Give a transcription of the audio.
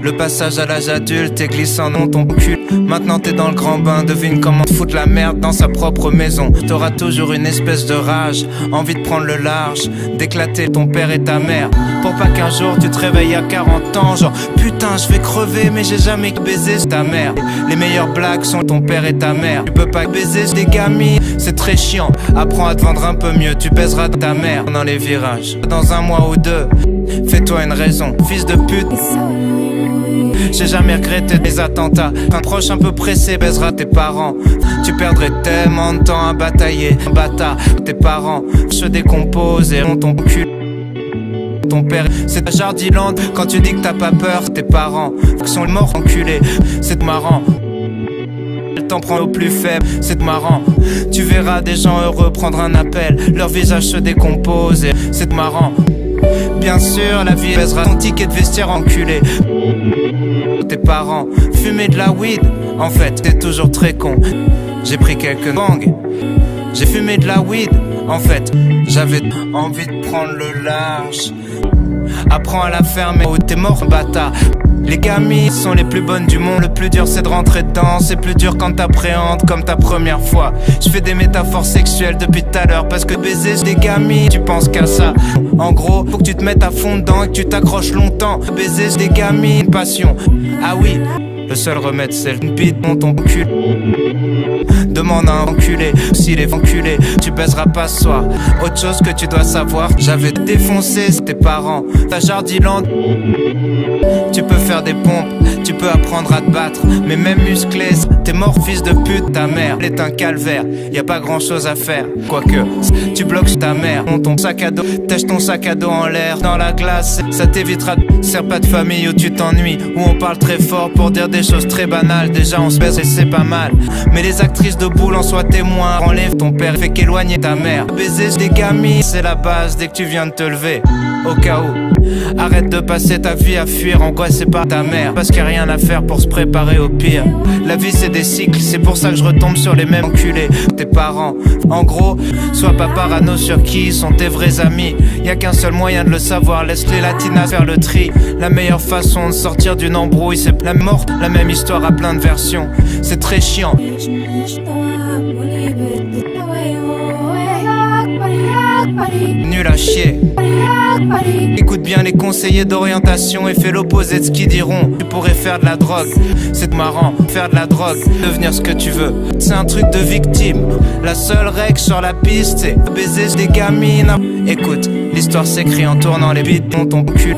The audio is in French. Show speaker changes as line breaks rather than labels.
Le passage à l'âge adulte est glissant dans ton cul. Maintenant t'es dans le grand bain, devine comment foutre la merde dans sa propre maison. T'auras toujours une espèce de rage, envie de prendre le large, d'éclater ton père et ta mère. Pour pas qu'un jour tu te réveilles à 40 ans, genre putain je vais crever mais j'ai jamais baisé ta mère. Les meilleures blagues sont ton père et ta mère. Tu peux pas baiser des gamines, c'est très chiant. Apprends à te vendre un peu mieux, tu baiseras ta mère dans les virages. Dans un mois ou deux, fais-toi une raison, fils de pute. J'ai jamais regretté des attentats. Un proche un peu pressé baisera tes parents. Tu perdrais tellement de temps à batailler. Un bâtard, tes parents se décomposent et ont ton cul. Ton père, c'est Jardiland. Quand tu dis que t'as pas peur, tes parents sont morts enculés. C'est marrant. Elle t'en prend au plus faible, c'est marrant. Tu verras des gens heureux prendre un appel. Leur visage se décompose et c'est marrant. Bien sûr, la vie baisera ton ticket de vestiaire enculé. Tes parents fumer de la weed, en fait t'es toujours très con. J'ai pris quelques bangs, j'ai fumé de la weed, en fait j'avais envie de prendre le large. Apprends à la fermer ou t'es mort bâtard. Les gamines sont les plus bonnes du monde. Le plus dur c'est de rentrer dedans. C'est plus dur quand t'appréhendes comme ta première fois. Je fais des métaphores sexuelles depuis tout à l'heure. Parce que baiser des gamines, tu penses qu'à ça. En gros, faut que tu te mettes à fond dedans et que tu t'accroches longtemps. Baiser des gamines, passion. Ah oui, le seul remède c'est une bite dans ton cul. Demande à un enculé s'il est enculé, tu baiseras pas ce soir. Autre chose que tu dois savoir, j'avais défoncé tes parents. Ta Jardiland, tu peux faire des pompes, tu peux apprendre à te battre, mais même musclé, t'es mort fils de pute. Ta mère est un calvaire, y a pas grand chose à faire. Quoique, tu bloques ta mère, ton sac à dos, tâche ton sac à dos en l'air, dans la glace, ça t'évitera de faire pas de famille où tu t'ennuies, où on parle très fort pour dire des choses très banales. Déjà on se baise et c'est pas mal, mais les actrices de boule en soient témoins. Enlève ton père, fait qu'éloigner ta mère. Baiser des gamines, c'est la base dès que tu viens de te lever. Au cas où, arrête de passer ta vie à fuir, angoissé par ta mère, parce qu'il n'y a rien à faire pour se préparer au pire. La vie c'est des cycles, c'est pour ça que je retombe sur les mêmes enculés. Tes parents, en gros, sois pas parano sur qui sont tes vrais amis. Y a qu'un seul moyen de le savoir, laisse les latinas faire le tri. La meilleure façon de sortir d'une embrouille, c'est la mort, la même histoire à plein de versions. C'est très chiant. Nul à chier. Écoute bien les conseillers d'orientation et fais l'opposé de ce qu'ils diront. Tu pourrais faire de la drogue, c'est marrant, faire de la drogue, devenir ce que tu veux. C'est un truc de victime. La seule règle sur la piste, c'est baiser des gamines. Écoute, l'histoire s'écrit en tournant les bites dans ton cul.